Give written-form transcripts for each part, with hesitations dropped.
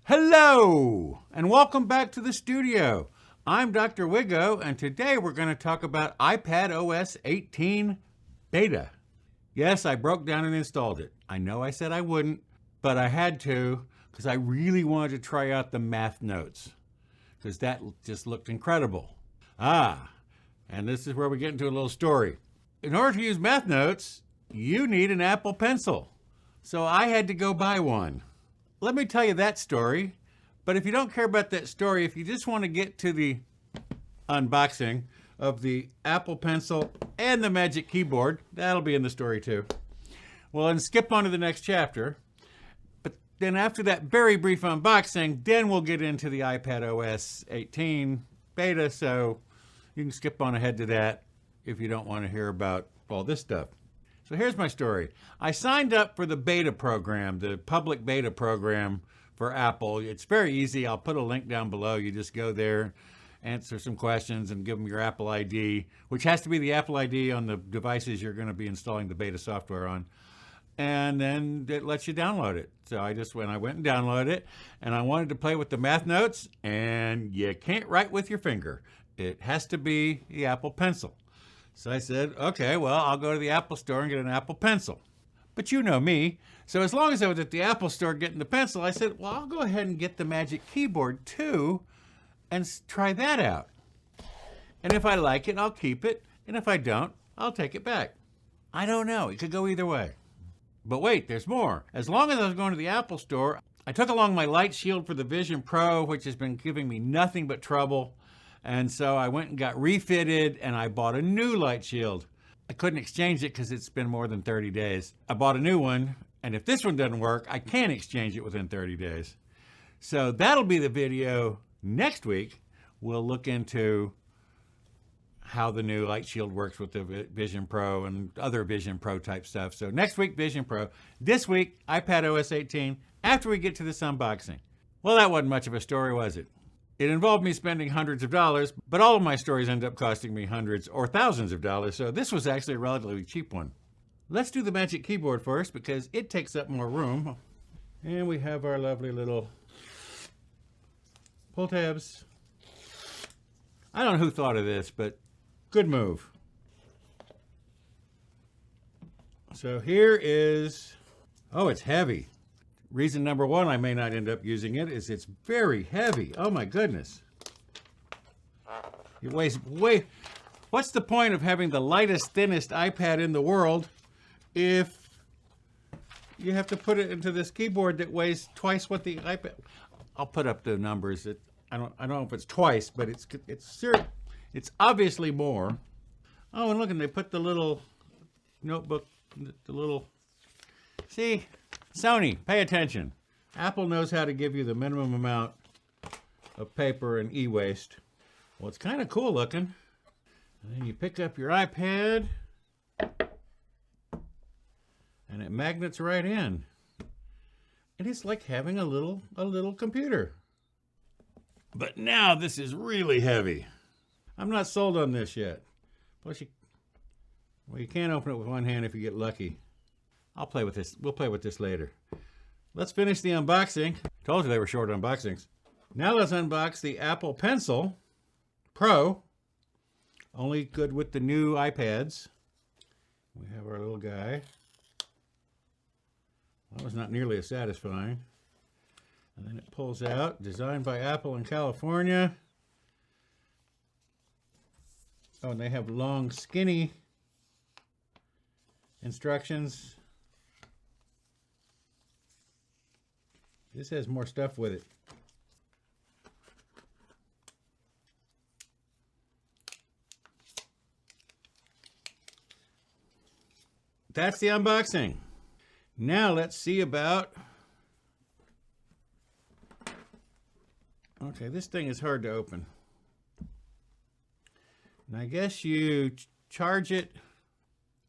Hello, and welcome back to the studio. I'm Dr. Wiggo, and today we're going to talk about iPadOS 18 Beta. Yes, I broke down and installed it. I know I said I wouldn't, but I had to because I really wanted to try out the math notes because that just looked incredible. And this is where we get into a little story. In order to use math notes, you need an Apple Pencil. So I had to go buy one. Let me tell you that story, but if you don't care about that story, if you just want to get to the unboxing of the Apple Pencil and the Magic Keyboard, that'll be in the story too. Well, and skip on to the next chapter. But then after that very brief unboxing, then we'll get into the iPadOS 18 beta, so you can skip on ahead to that if you don't want to hear about all this stuff. So here's my story. I signed up for the beta program, the public beta program for Apple. It's very easy. I'll put a link down below. You just go there, answer some questions, and give them your Apple ID, which has to be the Apple ID on the devices you're going to be installing the beta software on. And then it lets you download it. So I went and downloaded it, and I wanted to play with the math notes, and you can't write with your finger. It has to be the Apple Pencil. So I said, okay, well, I'll go to the Apple Store and get an Apple Pencil. But you know me. So as long as I was at the Apple Store getting the pencil, I said, well, I'll go ahead and get the Magic Keyboard too and try that out. And if I like it, I'll keep it. And if I don't, I'll take it back. I don't know. It could go either way. But wait, there's more. As long as I was going to the Apple Store, I took along my light shield for the Vision Pro, which has been giving me nothing but trouble. And so I went and got refitted, and I bought a new light shield. I couldn't exchange it because it's been more than 30 days. I bought a new one, and if this one doesn't work, I can exchange it within 30 days. So that'll be the video next week. We'll look into how the new light shield works with the Vision Pro and other Vision Pro type stuff. So next week, Vision Pro. This week, iPadOS 18, after we get to this unboxing. Well, that wasn't much of a story, was it? It involved me spending hundreds of dollars, but all of my stories end up costing me hundreds or thousands of dollars, so this was actually a relatively cheap one. Let's do the Magic Keyboard first because it takes up more room. And we have our lovely little pull tabs. I don't know who thought of this, but good move. So here is, oh, it's heavy. Reason number one I may not end up using it is it's very heavy. Oh my goodness. It weighs way. What's the point of having the lightest, thinnest iPad in the world if you have to put it into this keyboard that weighs twice what the iPad? I'll put up the numbers. I don't know if it's twice, but it's obviously more. Oh, and look, and they put the little notebook, the little. See. Sony, pay attention. Apple knows how to give you the minimum amount of paper and e-waste. Well, it's kind of cool looking. And then you pick up your iPad, and it magnets right in. And it's like having a little computer. But now this is really heavy. I'm not sold on this yet. Plus, you can't open it with one hand if you get lucky. I'll play with this. We'll play with this later. Let's finish the unboxing. Told you they were short unboxings. Now let's unbox the Apple Pencil Pro. Only good with the new iPads. We have our little guy. That was not nearly as satisfying. And then it pulls out. Designed by Apple in California. Oh, and they have long, skinny instructions. This has more stuff with it. That's the unboxing. Now let's see about... Okay, this thing is hard to open. And I guess you charge it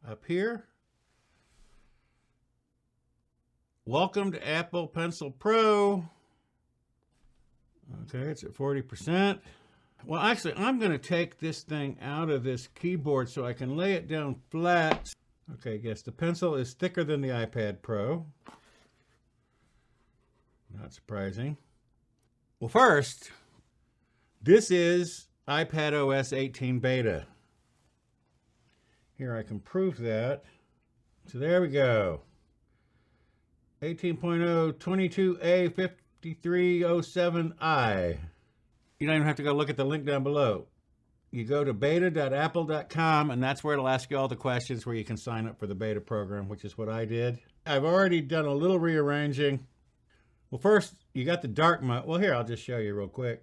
up here. Welcome to Apple Pencil Pro. Okay, it's at 40%. Well, actually, I'm going to take this thing out of this keyboard so I can lay it down flat. Okay, yes, the pencil is thicker than the iPad Pro. Not surprising. Well, first, this is iPadOS 18 beta. Here I can prove that. So there we go. 18.0 22A 5307I. You don't even have to go look at the link down below. You go to beta.apple.com, and that's where it'll ask you all the questions where you can sign up for the beta program, which is what I did. I've already done a little rearranging. Well, first, you got the dark mode. Well, here, I'll just show you real quick.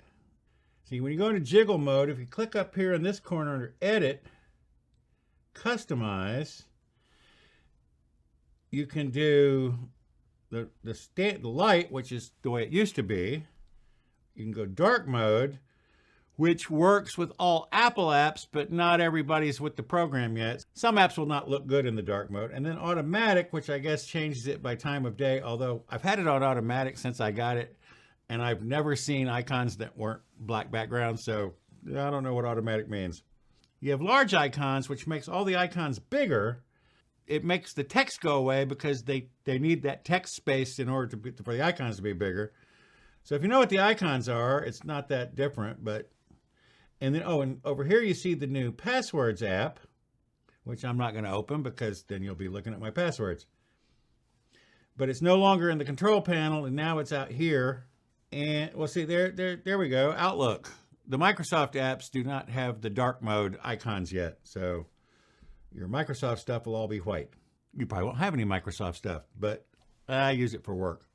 See, when you go into jiggle mode, if you click up here in this corner under Edit, Customize, you can do the light, which is the way it used to be. You can go dark mode, which works with all Apple apps, but not everybody's with the program yet. Some apps will not look good in the dark mode. And then automatic, which I guess changes it by time of day, although I've had it on automatic since I got it, and I've never seen icons that weren't black backgrounds, so I don't know what automatic means. You have large icons, which makes all the icons bigger. It makes the text go away because they need that text space in order for the icons to be bigger. So if you know what the icons are, it's not that different, but and then, oh, and over here you see the new Passwords app, which I'm not going to open because then you'll be looking at my passwords. But it's no longer in the control panel, and now it's out here. And we'll see, there we go, Outlook. The Microsoft apps do not have the dark mode icons yet, so your Microsoft stuff will all be white. You probably won't have any Microsoft stuff, but I use it for work.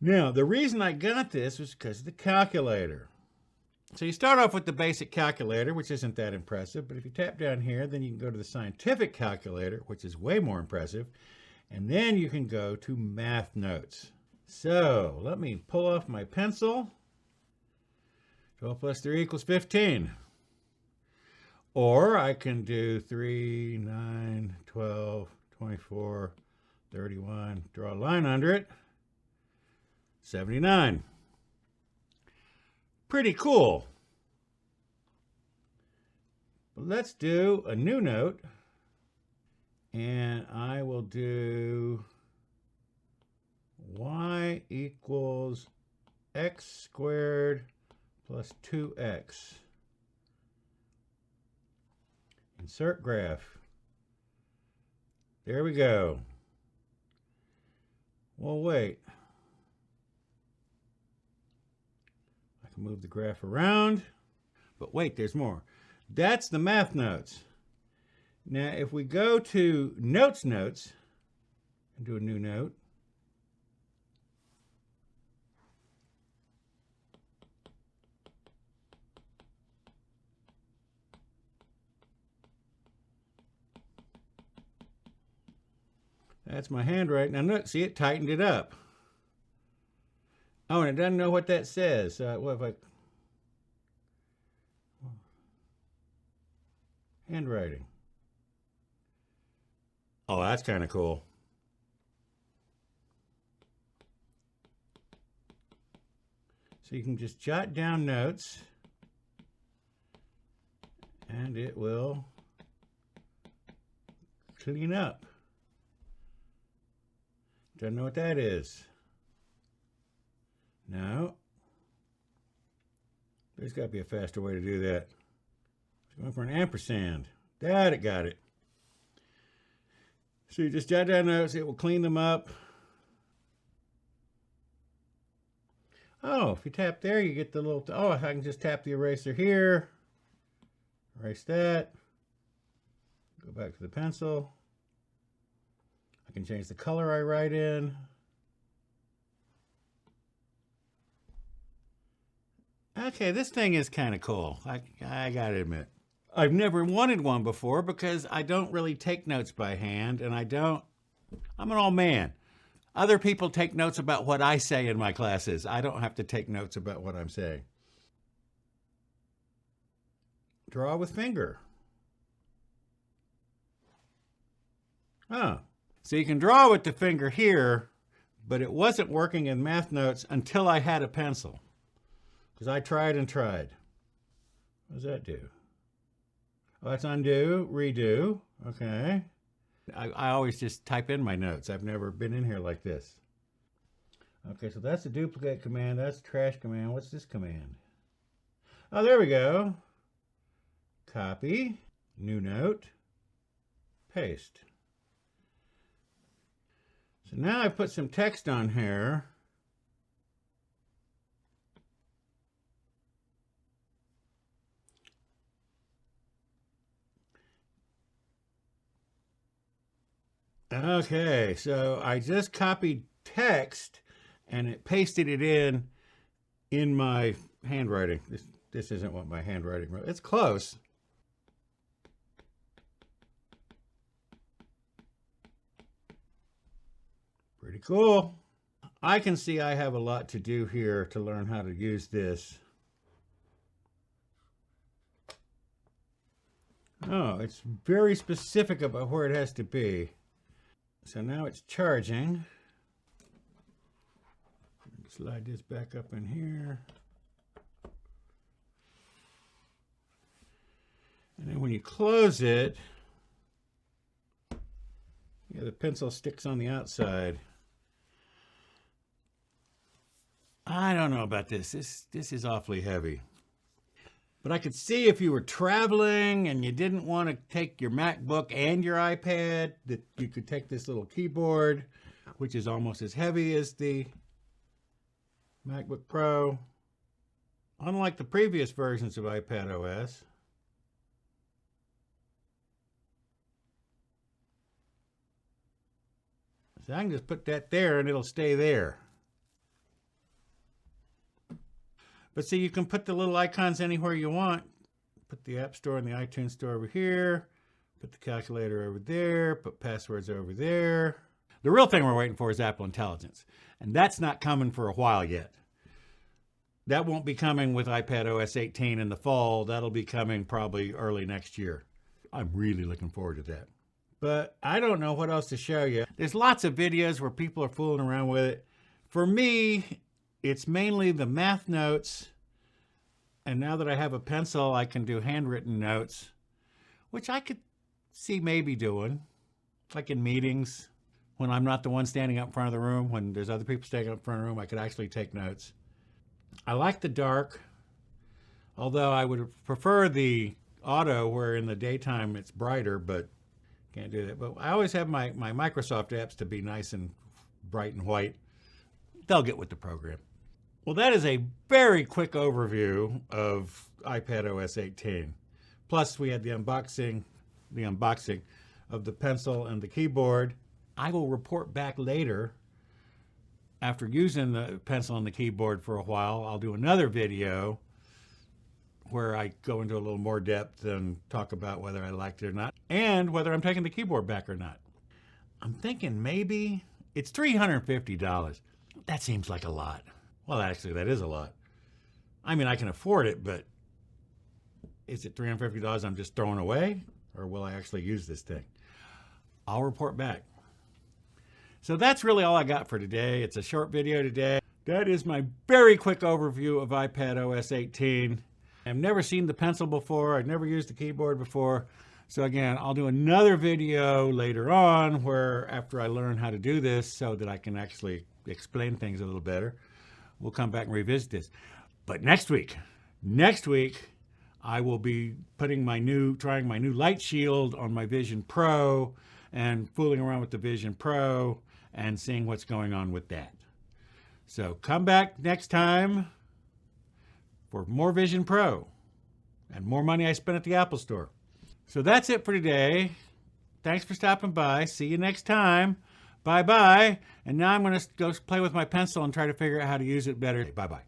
Now, the reason I got this was because of the calculator. So you start off with the basic calculator, which isn't that impressive, but if you tap down here, then you can go to the scientific calculator, which is way more impressive, and then you can go to math notes. So let me pull off my pencil. 12 plus 3 equals 15. Or I can do 3, 9, 12, 24, 31, draw a line under it, 79. Pretty cool. But let's do a new note, and I will do y equals x squared plus 2x. Insert graph. There we go. Well, wait. I can move the graph around. But wait, there's more. That's the math notes. Now, if we go to notes and do a new note, that's my handwriting. Now look, see, it tightened it up. Oh, and it doesn't know what that says. What if I... Handwriting. Oh, that's kind of cool. So you can just jot down notes, and it will clean up. Don't know what that is. No. There's got to be a faster way to do that. It's going for an ampersand. That, it got it. So you just jot down notes. It will clean them up. Oh, if you tap there, you get the little... Oh, I can just tap the eraser here. Erase that. Go back to the pencil. I can change the color I write in. Okay, this thing is kind of cool. I gotta admit. I've never wanted one before because I don't really take notes by hand, and I'm an old man. Other people take notes about what I say in my classes. I don't have to take notes about what I'm saying. Draw with finger. Oh, so you can draw with the finger here, but it wasn't working in math notes until I had a pencil. Because I tried and tried. What does that do? Oh, that's undo, redo. Okay. I always just type in my notes. I've never been in here like this. Okay, so that's the duplicate command. That's the trash command. What's this command? Oh, there we go. Copy, new note, paste. So now I put some text on here. Okay, so I just copied text and it pasted it in my handwriting. This isn't what my handwriting wrote. It's close. Pretty cool. I can see I have a lot to do here to learn how to use this. Oh, it's very specific about where it has to be. So now it's charging. Slide this back up in here. And then when you close it, yeah, the pencil sticks on the outside. I don't know about this. This is awfully heavy. But I could see if you were traveling and you didn't want to take your MacBook and your iPad, that you could take this little keyboard, which is almost as heavy as the MacBook Pro. Unlike the previous versions of iPadOS, so I can just put that there and it'll stay there. But see, you can put the little icons anywhere you want. Put the App Store and the iTunes Store over here. Put the calculator over there. Put passwords over there. The real thing we're waiting for is Apple Intelligence. And that's not coming for a while yet. That won't be coming with iPadOS 18 in the fall. That'll be coming probably early next year. I'm really looking forward to that. But I don't know what else to show you. There's lots of videos where people are fooling around with it. For me, it's mainly the math notes, and now that I have a pencil, I can do handwritten notes, which I could see maybe doing, like in meetings, when I'm not the one standing up in front of the room, when there's other people standing up in front of the room, I could actually take notes. I like the dark, although I would prefer the auto where in the daytime it's brighter, but can't do that. But I always have my Microsoft apps to be nice and bright and white. They'll get with the program. Well, that is a very quick overview of iPadOS 18. Plus, we had the unboxing of the pencil and the keyboard. I will report back later after using the pencil and the keyboard for a while. I'll do another video where I go into a little more depth and talk about whether I liked it or not, and whether I'm taking the keyboard back or not. I'm thinking maybe it's $350. That seems like a lot. Well, actually, that is a lot. I mean, I can afford it, but is it $350 I'm just throwing away? Or will I actually use this thing? I'll report back. So that's really all I got for today. It's a short video today. That is my very quick overview of iPadOS 18. I've never seen the pencil before. I've never used the keyboard before. So again, I'll do another video later on where after I learn how to do this so that I can actually explain things a little better, we'll come back and revisit this. But next week, I will be trying my new light shield on my Vision Pro and fooling around with the Vision Pro and seeing what's going on with that. So come back next time for more Vision Pro and more money I spent at the Apple Store. So that's it for today. Thanks for stopping by. See you next time. Bye-bye. And now I'm going to go play with my pencil and try to figure out how to use it better. Bye-bye.